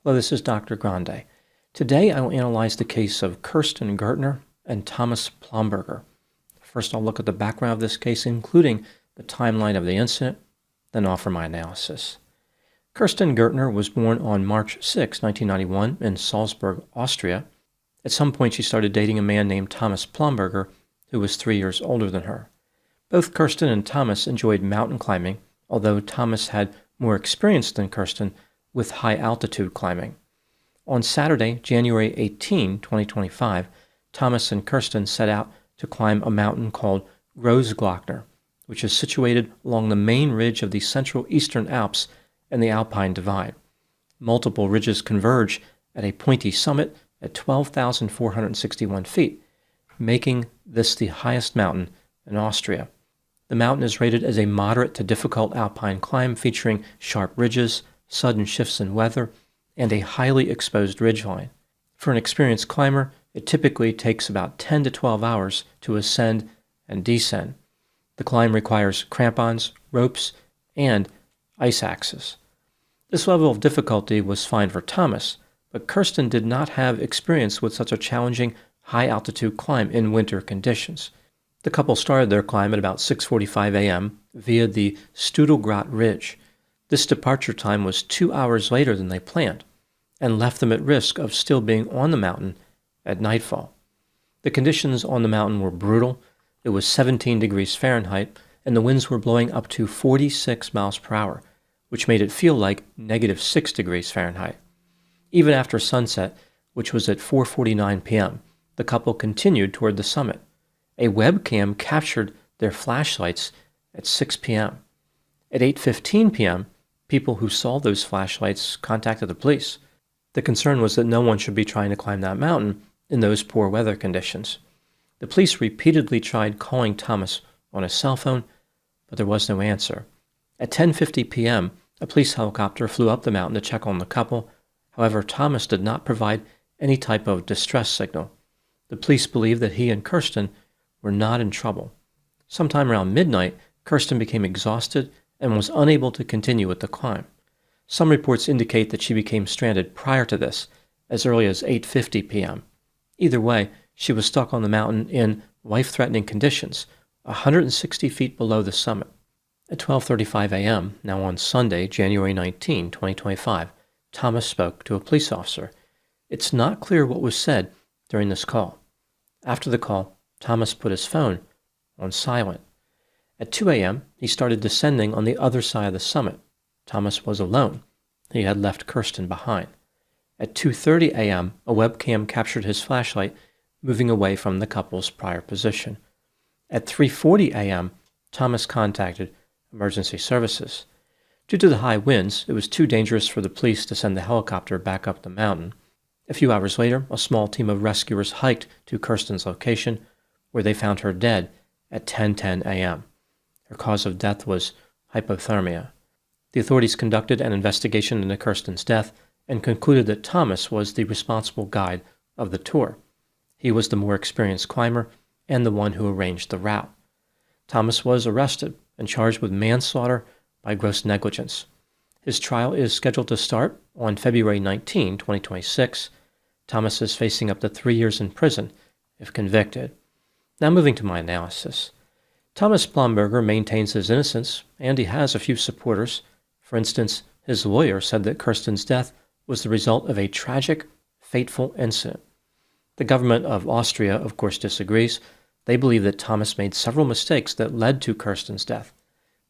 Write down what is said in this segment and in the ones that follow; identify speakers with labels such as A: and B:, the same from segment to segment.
A: Hello, this is Dr. Grande. Today I will analyze the case of Kerstin Gurtner and Thomas Plamberger. First, I'll look at the background of this case, including the timeline of the incident, then offer my analysis. Kerstin Gurtner was born on March 6, 1991 in Salzburg, Austria. At some point, she started dating a man named Thomas Plamberger, who was 3 years older than her. Both Kerstin and Thomas enjoyed mountain climbing, although Thomas had more experience than Kerstin with high-altitude climbing. On Saturday, January 18, 2025, Thomas and Kerstin set out to climb a mountain called Grande, which is situated along the main ridge of the central eastern Alps and the Alpine Divide. Multiple ridges converge at a pointy summit at 12,461 feet, making this the highest mountain in Austria. The mountain is rated as a moderate to difficult alpine climb featuring sharp ridges, sudden shifts in weather, and a highly exposed ridgeline. For an experienced climber, it typically takes about 10 to 12 hours to ascend and descend. The climb requires crampons, ropes, and ice axes. This level of difficulty was fine for Thomas, but Kerstin did not have experience with such a challenging high-altitude climb in winter conditions. The couple started their climb at about 6:45 a.m. via the Studelgrat Ridge. This departure time was 2 hours later than they planned, and left them at risk of still being on the mountain at nightfall. The conditions on the mountain were brutal. It was 17 degrees Fahrenheit, and the winds were blowing up to 46 miles per hour, which made it feel like -6 degrees Fahrenheit. Even after sunset, which was at 4:49 p.m., the couple continued toward the summit. A webcam captured their flashlights at 6 p.m. At 8:15 p.m., people who saw those flashlights contacted the police. The concern was that no one should be trying to climb that mountain in those poor weather conditions. The police repeatedly tried calling Thomas on his cell phone, but there was no answer. At 10:50 p.m., a police helicopter flew up the mountain to check on the couple. However, Thomas did not provide any type of distress signal. The police believed that he and Kerstin were not in trouble. Sometime around midnight, Kerstin became exhausted and was unable to continue with the climb. Some reports indicate that she became stranded prior to this, as early as 8:50 p.m. Either way, she was stuck on the mountain in life-threatening conditions, 160 feet below the summit. At 12:35 a.m., now on Sunday, January 19, 2025, Thomas spoke to a police officer. It's not clear what was said during this call. After the call, Thomas put his phone on silent. At 2 a.m., he started descending on the other side of the summit. Thomas was alone. He had left Kerstin behind. At 2:30 a.m., a webcam captured his flashlight moving away from the couple's prior position. At 3:40 a.m., Thomas contacted emergency services. Due to the high winds, it was too dangerous for the police to send the helicopter back up the mountain. A few hours later, a small team of rescuers hiked to Kerstin's location, where they found her dead at 10:10 a.m. Her cause of death was hypothermia. The authorities conducted an investigation into Kerstin's death and concluded that Thomas was the responsible guide of the tour. He was the more experienced climber and the one who arranged the route. Thomas was arrested and charged with manslaughter by gross negligence. His trial is scheduled to start on February 19, 2026. Thomas is facing up to 3 years in prison if convicted. Now moving to my analysis. Thomas Plamberger maintains his innocence, and he has a few supporters. For instance, his lawyer said that Kerstin's death was the result of a tragic, fateful incident. The government of Austria, of course, disagrees. They believe that Thomas made several mistakes that led to Kerstin's death.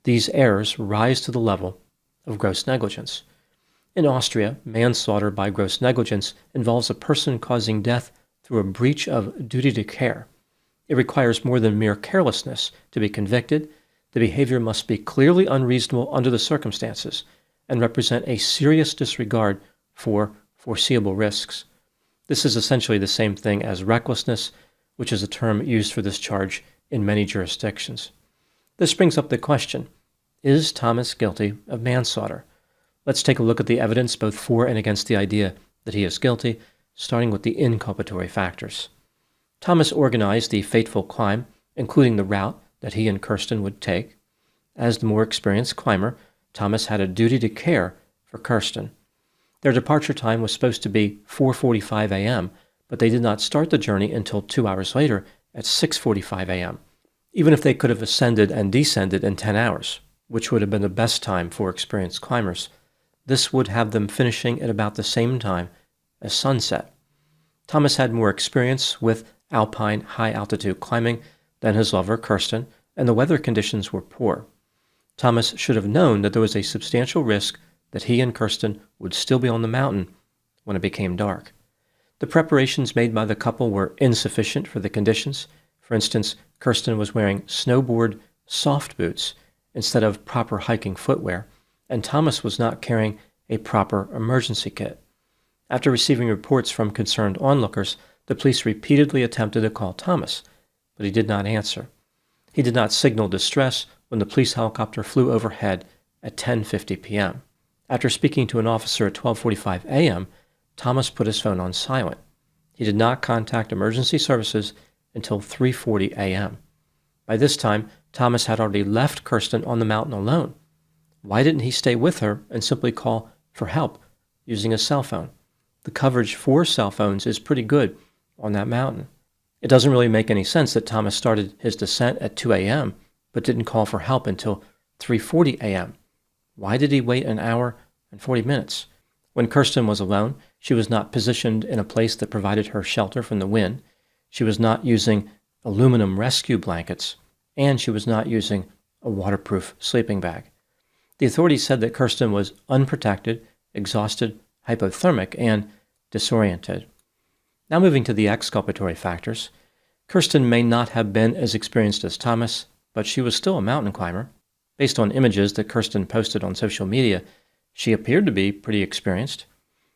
A: These errors rise to the level of gross negligence. In Austria, manslaughter by gross negligence involves a person causing death through a breach of duty to care. It requires more than mere carelessness to be convicted. The behavior must be clearly unreasonable under the circumstances and represent a serious disregard for foreseeable risks. This is essentially the same thing as recklessness, which is a term used for this charge in many jurisdictions. This brings up the question, is Thomas guilty of manslaughter? Let's take a look at the evidence both for and against the idea that he is guilty, starting with the inculpatory factors. Thomas organized the fateful climb, including the route that he and Kerstin would take. As the more experienced climber, Thomas had a duty to care for Kerstin. Their departure time was supposed to be 4:45 a.m., but they did not start the journey until 2 hours later at 6:45 a.m., even if they could have ascended and descended in 10 hours, which would have been the best time for experienced climbers. This would have them finishing at about the same time as sunset. Thomas had more experience with alpine high-altitude climbing than his lover, Kerstin, and the weather conditions were poor. Thomas should have known that there was a substantial risk that he and Kerstin would still be on the mountain when it became dark. The preparations made by the couple were insufficient for the conditions. For instance, Kerstin was wearing snowboard soft boots instead of proper hiking footwear, and Thomas was not carrying a proper emergency kit. After receiving reports from concerned onlookers, the police repeatedly attempted to call Thomas, but he did not answer. He did not signal distress when the police helicopter flew overhead at 10:50 p.m. After speaking to an officer at 12:45 a.m., Thomas put his phone on silent. He did not contact emergency services until 3:40 a.m. By this time, Thomas had already left Kerstin on the mountain alone. Why didn't he stay with her and simply call for help using a cell phone? The coverage for cell phones is pretty good on that mountain. It doesn't really make any sense that Thomas started his descent at 2 a.m. but didn't call for help until 3:40 a.m. Why did he wait an hour and 40 minutes? When Kerstin was alone, she was not positioned in a place that provided her shelter from the wind. She was not using aluminum rescue blankets, and she was not using a waterproof sleeping bag. The authorities said that Kerstin was unprotected, exhausted, hypothermic, and disoriented. Now moving to the exculpatory factors. Kerstin may not have been as experienced as Thomas, but she was still a mountain climber. Based on images that Kerstin posted on social media, she appeared to be pretty experienced.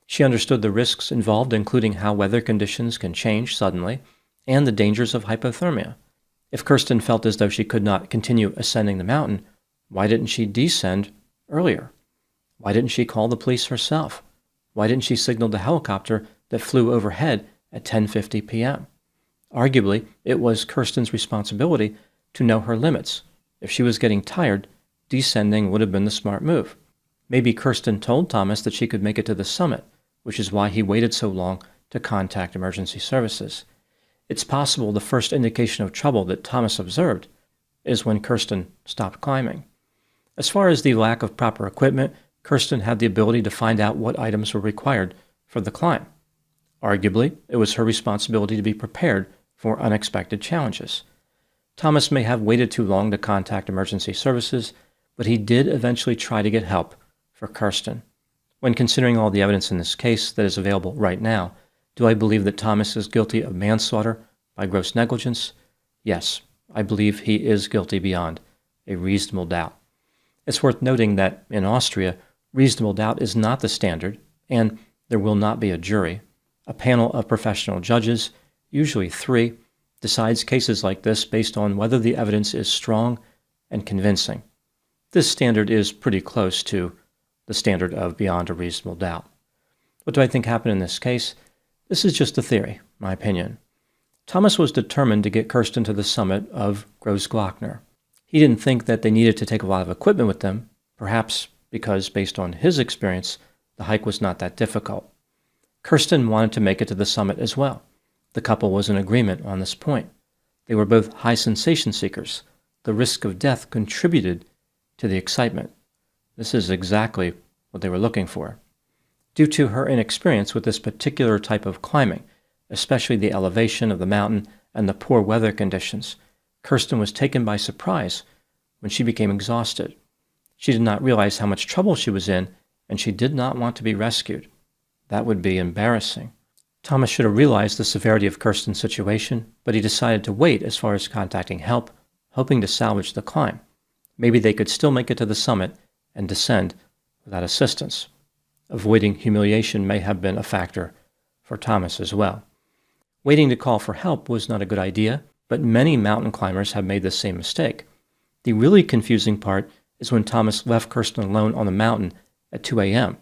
A: She understood the risks involved, including how weather conditions can change suddenly, and the dangers of hypothermia. If Kerstin felt as though she could not continue ascending the mountain, why didn't she descend earlier? Why didn't she call the police herself? Why didn't she signal the helicopter that flew overhead at 10:50 p.m.? Arguably, it was Kerstin's responsibility to know her limits. If she was getting tired, descending would have been the smart move. Maybe Kerstin told Thomas that she could make it to the summit, which is why he waited so long to contact emergency services. It's possible the first indication of trouble that Thomas observed is when Kerstin stopped climbing. As far as the lack of proper equipment, Kerstin had the ability to find out what items were required for the climb. Arguably, it was her responsibility to be prepared for unexpected challenges. Thomas may have waited too long to contact emergency services, but he did eventually try to get help for Kerstin. When considering all the evidence in this case that is available right now, do I believe that Thomas is guilty of manslaughter by gross negligence? Yes, I believe he is guilty beyond a reasonable doubt. It's worth noting that in Austria, reasonable doubt is not the standard, and there will not be a jury. A panel of professional judges, usually 3, decides cases like this based on whether the evidence is strong and convincing. This standard is pretty close to the standard of beyond a reasonable doubt. What do I think happened in this case? This is just a theory, my opinion. Thomas was determined to get Kerstin to the summit of Gurtner. He didn't think that they needed to take a lot of equipment with them, perhaps because, based on his experience, the hike was not that difficult. Kerstin wanted to make it to the summit as well. The couple was in agreement on this point. They were both high sensation seekers. The risk of death contributed to the excitement. This is exactly what they were looking for. Due to her inexperience with this particular type of climbing, especially the elevation of the mountain and the poor weather conditions, Kerstin was taken by surprise when she became exhausted. She did not realize how much trouble she was in, and she did not want to be rescued. That would be embarrassing. Thomas should have realized the severity of Kerstin's situation, but he decided to wait as far as contacting help, hoping to salvage the climb. Maybe they could still make it to the summit and descend without assistance. Avoiding humiliation may have been a factor for Thomas as well. Waiting to call for help was not a good idea, but many mountain climbers have made the same mistake. The really confusing part is when Thomas left Kerstin alone on the mountain at 2 a.m.,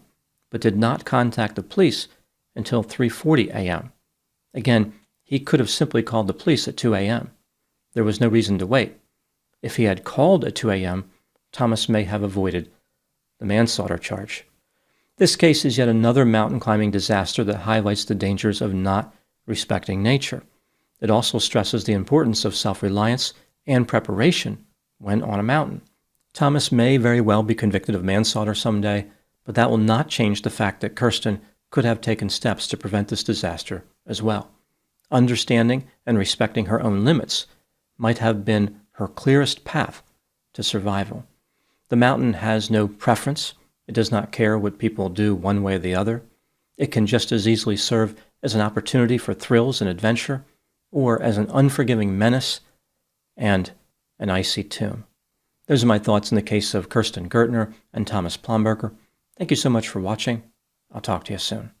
A: but did not contact the police until 3:40 a.m. Again, he could have simply called the police at 2 a.m. There was no reason to wait. If he had called at 2 a.m., Thomas may have avoided the manslaughter charge. This case is yet another mountain climbing disaster that highlights the dangers of not respecting nature. It also stresses the importance of self-reliance and preparation when on a mountain. Thomas may very well be convicted of manslaughter someday, but that will not change the fact that Kerstin could have taken steps to prevent this disaster as well. Understanding and respecting her own limits might have been her clearest path to survival. The mountain has no preference. It does not care what people do one way or the other. It can just as easily serve as an opportunity for thrills and adventure, or as an unforgiving menace and an icy tomb. Those are my thoughts in the case of Kerstin Gurtner and Thomas Plamberger. Thank you so much for watching. I'll talk to you soon.